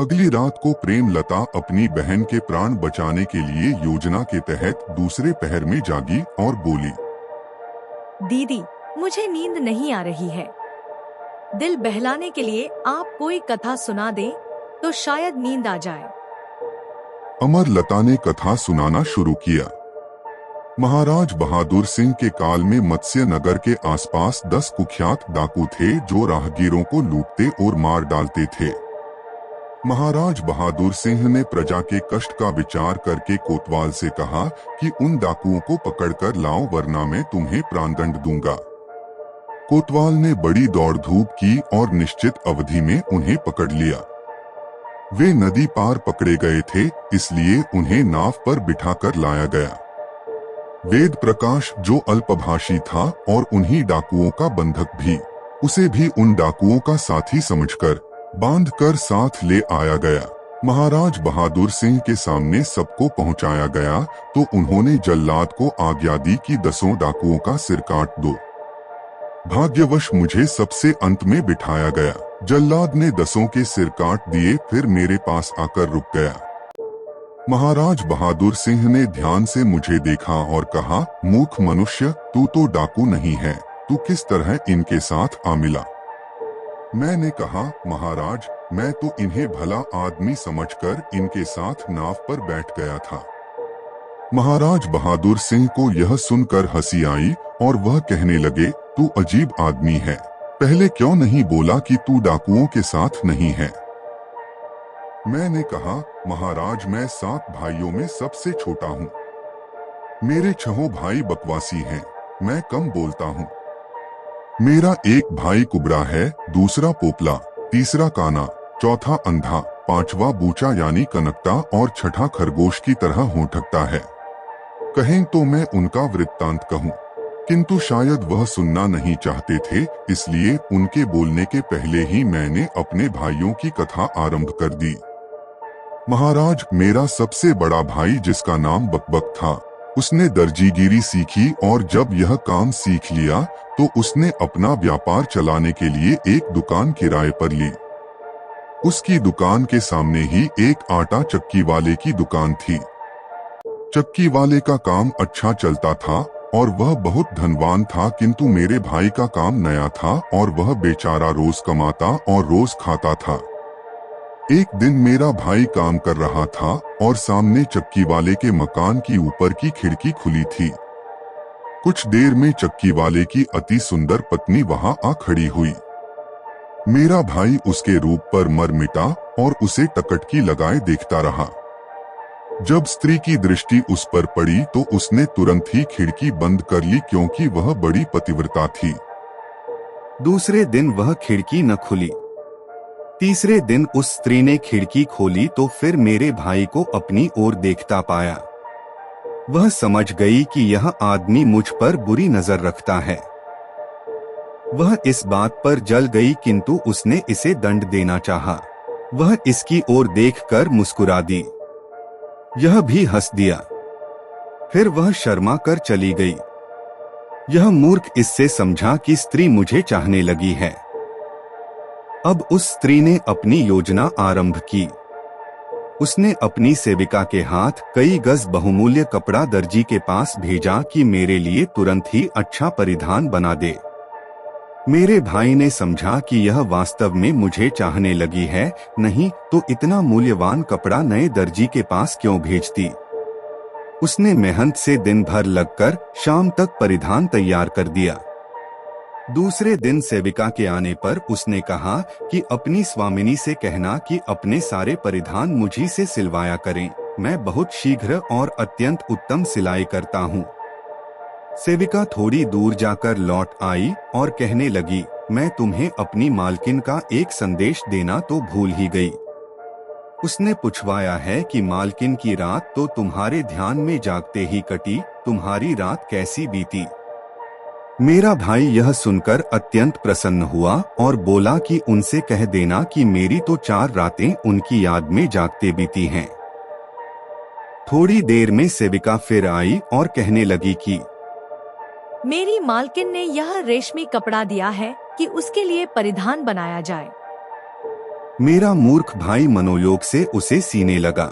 अगली रात को प्रेमलता अपनी बहन के प्राण बचाने के लिए योजना के तहत दूसरे पहर में जागी और बोली, दीदी, मुझे नींद नहीं आ रही है। दिल बहलाने के लिए आप कोई कथा सुना दें तो शायद नींद आ जाए। अमरलता ने कथा सुनाना शुरू किया। महाराज बहादुर सिंह के काल में मत्स्य नगर के आसपास 10 कुख्यात डाकू थे जो राहगीरों को लूटते और मार डालते थे। महाराज बहादुर सिंह ने प्रजा के कष्ट का विचार करके कोतवाल से कहा कि उन डाकुओं को पकड़कर लाओ वरना मैं तुम्हें प्राणदंड दूंगा। कोतवाल ने बड़ी दौड़ धूप की और निश्चित अवधि में उन्हें पकड़ लिया। वे नदी पार पकड़े गए थे, इसलिए उन्हें नाव पर बिठाकर लाया गया। वेद प्रकाश जो अल्पभाषी था और उन्हीं डाकुओं का बंधक भी, उसे भी उन डाकुओं का साथी समझकर बांधकर साथ ले आया गया। महाराज बहादुर सिंह के सामने सबको पहुंचाया गया तो उन्होंने जल्लाद को आज्ञा दी कि 10 डाकुओं का सिर काट दो। भाग्यवश मुझे सबसे अंत में बिठाया गया। जल्लाद ने 10 के सिर काट दिए, फिर मेरे पास आकर रुक गया। महाराज बहादुर सिंह ने ध्यान से मुझे देखा और कहा, मूर्ख मनुष्य, तू तो डाकू नहीं है, तू किस तरह इनके साथ आ मिला? मैंने कहा, महाराज, मैं तो इन्हें भला आदमी समझकर इनके साथ नाव पर बैठ गया था। महाराज बहादुर सिंह को यह सुनकर हंसी आई और वह कहने लगे, तू अजीब आदमी है, पहले क्यों नहीं बोला कि तू डाकुओं के साथ नहीं है? मैंने कहा, महाराज, मैं 7 भाइयों में सबसे छोटा हूँ। मेरे 6 भाई बकवासी हैं, मैं कम बोलता हूँ। मेरा एक भाई कुबड़ा है, दूसरा पोपला, तीसरा काना, चौथा अंधा, 5वां बूचा यानी कनकता और छठा खरगोश की तरह होठकता है। कहें तो मैं उनका वृत्तांत कहूँ, किंतु शायद वह सुनना नहीं चाहते थे, इसलिए उनके बोलने के पहले ही मैंने अपने भाइयों की कथा आरंभ कर दी। महाराज, मेरा सबसे बड़ा भाई जिसका नाम बकबक था, उसने दर्जीगिरी सीखी और जब यह काम सीख लिया तो उसने अपना व्यापार चलाने के लिए एक दुकान किराए पर ली। उसकी दुकान के सामने ही एक आटा चक्की वाले की दुकान थी। चक्की वाले का काम अच्छा चलता था और वह बहुत धनवान था, किंतु मेरे भाई का काम नया था और वह बेचारा रोज कमाता और रोज खाता था। एक दिन मेरा भाई काम कर रहा था और सामने चक्की वाले के मकान की ऊपर की खिड़की खुली थी। कुछ देर में चक्की वाले की अति सुंदर पत्नी वहां आ खड़ी हुई। मेरा भाई उसके रूप पर मर मिटा और उसे टकटकी लगाए देखता रहा। जब स्त्री की दृष्टि उस पर पड़ी तो उसने तुरंत ही खिड़की बंद कर ली, क्योंकि वह बड़ी पतिव्रता थी। दूसरे दिन वह खिड़की न खुली। तीसरे दिन उस स्त्री ने खिड़की खोली तो फिर मेरे भाई को अपनी ओर देखता पाया। वह समझ गई कि यह आदमी मुझ पर बुरी नजर रखता है। वह इस बात पर जल गई, किंतु उसने इसे दंड देना चाहा। वह इसकी ओर देखकर मुस्कुरा दी, यह भी हंस दिया। फिर वह शर्मा कर चली गई। यह मूर्ख इससे समझा कि स्त्री मुझे चाहने लगी है। अब उस स्त्री ने अपनी योजना आरंभ की। उसने अपनी सेविका के हाथ कई गज बहुमूल्य कपड़ा दर्जी के पास भेजा कि मेरे लिए तुरंत ही अच्छा परिधान बना दे। मेरे भाई ने समझा कि यह वास्तव में मुझे चाहने लगी है, नहीं तो इतना मूल्यवान कपड़ा नए दर्जी के पास क्यों भेजती। उसने मेहनत से दिन भर लगकर शाम तक परिधान तैयार कर दिया। दूसरे दिन सेविका के आने पर उसने कहा कि अपनी स्वामिनी से कहना कि अपने सारे परिधान मुझी से सिलवाया करें, मैं बहुत शीघ्र और अत्यंत उत्तम सिलाई करता हूँ। सेविका थोड़ी दूर जाकर लौट आई और कहने लगी, मैं तुम्हें अपनी मालकिन का एक संदेश देना तो भूल ही गई। उसने पूछवाया है कि मालकिन की रात तो तुम्हारे ध्यान में जागते ही कटी, तुम्हारी रात कैसी बीती। मेरा भाई यह सुनकर अत्यंत प्रसन्न हुआ और बोला कि उनसे कह देना कि मेरी तो 4 रातें उनकी याद में जागते बीती हैं। थोड़ी देर में सेविका फिर आई और कहने लगी कि मेरी मालकिन ने यह रेशमी कपड़ा दिया है कि उसके लिए परिधान बनाया जाए। मेरा मूर्ख भाई मनोयोग से उसे सीने लगा।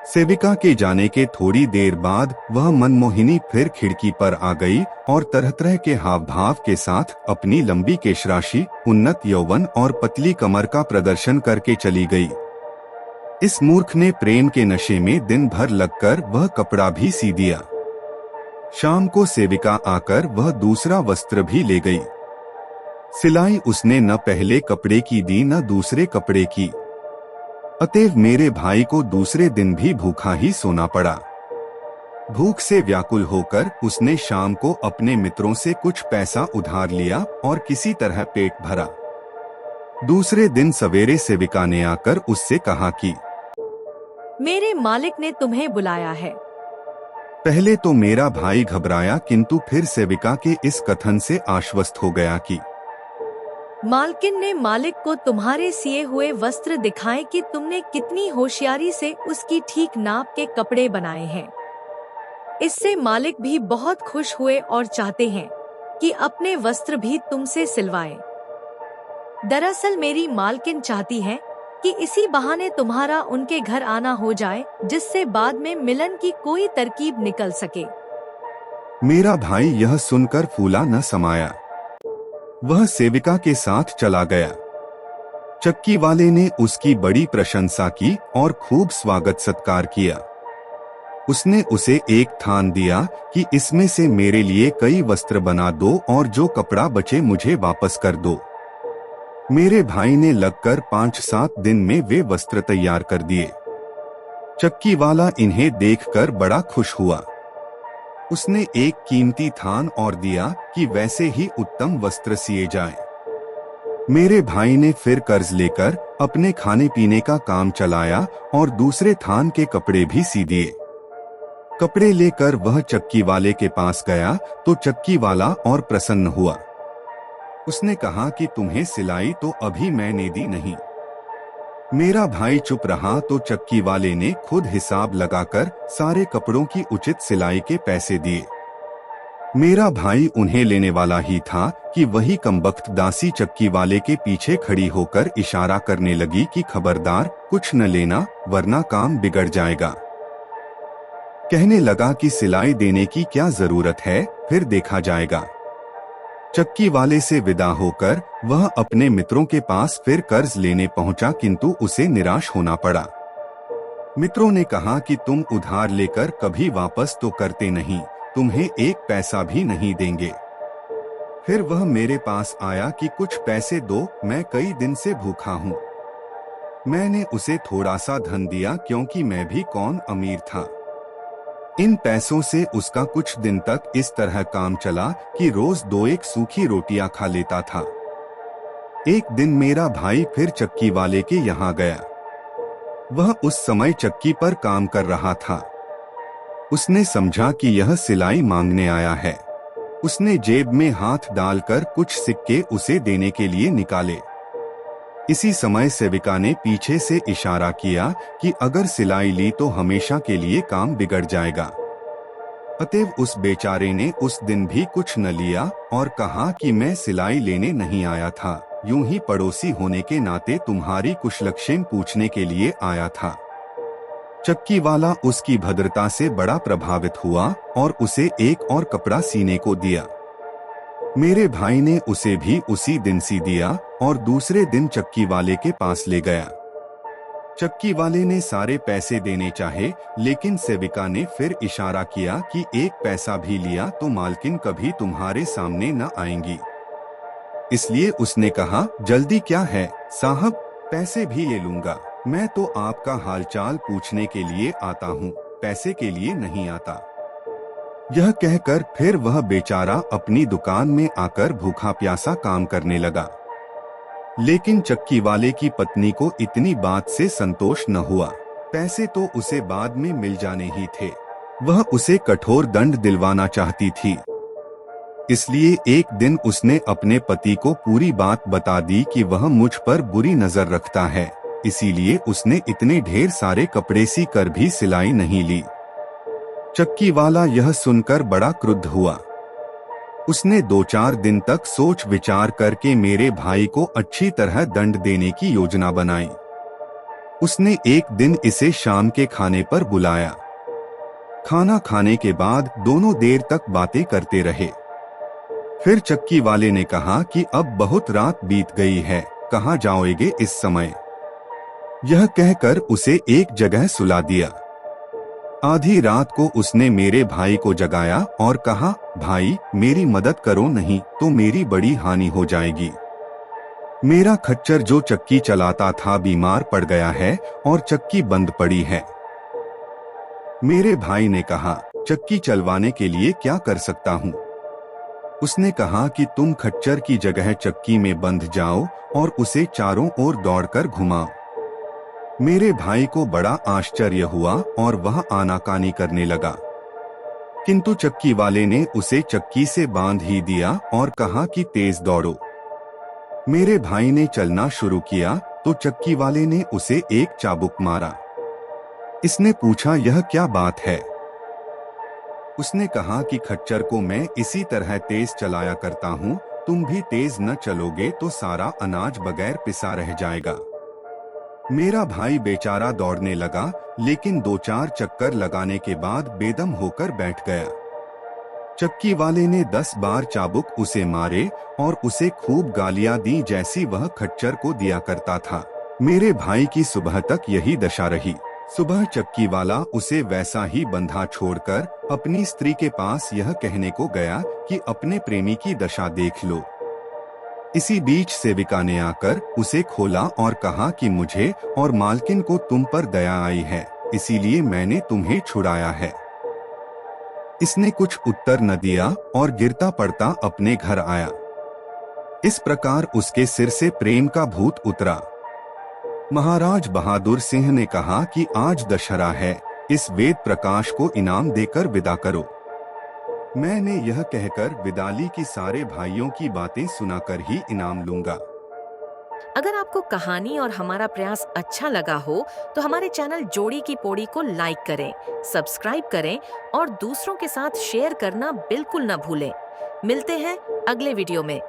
सेविका के जाने के थोड़ी देर बाद वह मनमोहिनी फिर खिड़की पर आ गई और तरह तरह के हाव भाव के साथ अपनी लंबी केशराशि, उन्नत यौवन और पतली कमर का प्रदर्शन करके चली गई। इस मूर्ख ने प्रेम के नशे में दिन भर लगकर वह कपड़ा भी सी दिया। शाम को सेविका आकर वह दूसरा वस्त्र भी ले गई। सिलाई उसने न पहले कपड़े की दी न दूसरे कपड़े की। अतएव मेरे भाई को दूसरे दिन भी भूखा ही सोना पड़ा। भूख से व्याकुल होकर उसने शाम को अपने मित्रों से कुछ पैसा उधार लिया और किसी तरह पेट भरा। दूसरे दिन सवेरे सेविका ने आकर उससे कहा कि मेरे मालिक ने तुम्हें बुलाया है। पहले तो मेरा भाई घबराया, किंतु फिर सेविका के इस कथन से आश्वस्त हो गया कि मालकिन ने मालिक को तुम्हारे सिए हुए वस्त्र दिखाए कि तुमने कितनी होशियारी से उसकी ठीक नाप के कपड़े बनाए हैं। इससे मालिक भी बहुत खुश हुए और चाहते हैं कि अपने वस्त्र भी तुमसे सिलवाएं। दरअसल मेरी मालकिन चाहती है कि इसी बहाने तुम्हारा उनके घर आना हो जाए, जिससे बाद में मिलन की कोई तरकीब निकल सके। मेरा भाई यह सुनकर फूला न समाया। वह सेविका के साथ चला गया। चक्की वाले ने उसकी बड़ी प्रशंसा की और खूब स्वागत सत्कार किया। उसने उसे एक थान दिया कि इसमें से मेरे लिए कई वस्त्र बना दो और जो कपड़ा बचे मुझे वापस कर दो। मेरे भाई ने लगकर 5-7 दिन में वे वस्त्र तैयार कर दिए। चक्की वाला इन्हें देखकर बड़ा खुश हुआ। उसने एक कीमती थान और दिया कि वैसे ही उत्तम वस्त्र सिए जाएं। मेरे भाई ने फिर कर्ज लेकर अपने खाने पीने का काम चलाया और दूसरे थान के कपड़े भी सी दिए। कपड़े लेकर वह चक्की वाले के पास गया तो चक्की वाला और प्रसन्न हुआ। उसने कहा कि तुम्हें सिलाई तो अभी मैंने दी नहीं। मेरा भाई चुप रहा तो चक्की वाले ने खुद हिसाब लगाकर सारे कपड़ों की उचित सिलाई के पैसे दिए। मेरा भाई उन्हें लेने वाला ही था कि वही कमबख्त दासी चक्की वाले के पीछे खड़ी होकर इशारा करने लगी कि खबरदार, कुछ न लेना वरना काम बिगड़ जाएगा। कहने लगा कि सिलाई देने की क्या जरूरत है, फिर देखा जाएगा। चक्की वाले से विदा होकर वह अपने मित्रों के पास फिर कर्ज लेने पहुंचा, किंतु उसे निराश होना पड़ा। मित्रों ने कहा कि तुम उधार लेकर कभी वापस तो करते नहीं, तुम्हें एक पैसा भी नहीं देंगे। फिर वह मेरे पास आया कि कुछ पैसे दो, मैं कई दिन से भूखा हूँ। मैंने उसे थोड़ा सा धन दिया क्योंकि मैं भी कौन अमीर था। इन पैसों से उसका कुछ दिन तक इस तरह काम चला कि रोज 2-1 सूखी रोटियां खा लेता था। एक दिन मेरा भाई फिर चक्की वाले के यहाँ गया। वह उस समय चक्की पर काम कर रहा था। उसने समझा कि यह सिलाई मांगने आया है। उसने जेब में हाथ डालकर कुछ सिक्के उसे देने के लिए निकाले। इसी समय सेविका ने पीछे से इशारा किया कि अगर सिलाई ली तो हमेशा के लिए काम बिगड़ जाएगा। अतएव उस बेचारे ने उस दिन भी कुछ न लिया और कहा कि मैं सिलाई लेने नहीं आया था, यूं ही पड़ोसी होने के नाते तुम्हारी कुशलक्षेम पूछने के लिए आया था। चक्की वाला उसकी भद्रता से बड़ा प्रभावित हुआ और उसे एक और कपड़ा सीने को दिया। मेरे भाई ने उसे भी उसी दिन सी दिया और दूसरे दिन चक्की वाले के पास ले गया। चक्की वाले ने सारे पैसे देने चाहे, लेकिन सेविका ने फिर इशारा किया कि एक पैसा भी लिया तो मालकिन कभी तुम्हारे सामने न आएंगी। इसलिए उसने कहा, जल्दी क्या है साहब, पैसे भी ले लूंगा। मैं तो आपका हालचाल पूछने के लिए आता हूँ, पैसे के लिए नहीं आता। यह कहकर फिर वह बेचारा अपनी दुकान में आकर भूखा प्यासा काम करने लगा। लेकिन चक्की वाले की पत्नी को इतनी बात से संतोष न हुआ। पैसे तो उसे बाद में मिल जाने ही थे। वह उसे कठोर दंड दिलवाना चाहती थी। इसलिए एक दिन उसने अपने पति को पूरी बात बता दी कि वह मुझ पर बुरी नजर रखता है, इसीलिए उसने इतने ढेर सारे कपड़े सी कर भी सिलाई नहीं ली। चक्की वाला यह सुनकर बड़ा क्रुद्ध हुआ। उसने 2-4 दिन तक सोच विचार करके मेरे भाई को अच्छी तरह दंड देने की योजना बनाई। उसने एक दिन इसे शाम के खाने पर बुलाया। खाना खाने के बाद दोनों देर तक बातें करते रहे। फिर चक्की वाले ने कहा कि अब बहुत रात बीत गई है, कहाँ जाओगे इस समय। यह कहकर उसे एक जगह सुला दिया। आधी रात को उसने मेरे भाई को जगाया और कहा, भाई मेरी मदद करो, नहीं तो मेरी बड़ी हानि हो जाएगी। मेरा खच्चर जो चक्की चलाता था बीमार पड़ गया है और चक्की बंद पड़ी है। मेरे भाई ने कहा, चक्की चलवाने के लिए क्या कर सकता हूँ। उसने कहा कि तुम खच्चर की जगह चक्की में बंध जाओ और उसे चारों ओर दौड़कर घुमाओ। मेरे भाई को बड़ा आश्चर्य हुआ और वह आनाकानी करने लगा, किंतु चक्की वाले ने उसे चक्की से बांध ही दिया और कहा कि तेज दौड़ो। मेरे भाई ने चलना शुरू किया तो चक्की वाले ने उसे एक चाबुक मारा। इसने पूछा, यह क्या बात है। उसने कहा कि खच्चर को मैं इसी तरह तेज चलाया करता हूँ, तुम भी तेज न चलोगे तो सारा अनाज बगैर पिसा रह जाएगा। मेरा भाई बेचारा दौड़ने लगा, लेकिन 2-4 चक्कर लगाने के बाद बेदम होकर बैठ गया। चक्की वाले ने 10 बार चाबुक उसे मारे और उसे खूब गालियां दी जैसी वह खच्चर को दिया करता था। मेरे भाई की सुबह तक यही दशा रही। सुबह चक्की वाला उसे वैसा ही बंधा छोड़कर अपनी स्त्री के पास यह कहने को गया कि अपने प्रेमी की दशा देख लो। इसी बीच सेविका ने आकर उसे खोला और कहा कि मुझे और मालकिन को तुम पर दया आई है, इसीलिए मैंने तुम्हें छुड़ाया है। इसने कुछ उत्तर न दिया और गिरता पड़ता अपने घर आया। इस प्रकार उसके सिर से प्रेम का भूत उतरा। महाराज बहादुर सिंह ने कहा कि आज दशहरा है, इस वेद प्रकाश को इनाम देकर विदा करो। मैंने यह कहकर विदा ली कि सारे भाइयों की बातें सुनाकर ही इनाम लूंगा। अगर आपको कहानी और हमारा प्रयास अच्छा लगा हो तो हमारे चैनल जोड़ी की पौड़ी को लाइक करें, सब्सक्राइब करें और दूसरों के साथ शेयर करना बिल्कुल न भूलें। मिलते हैं अगले वीडियो में।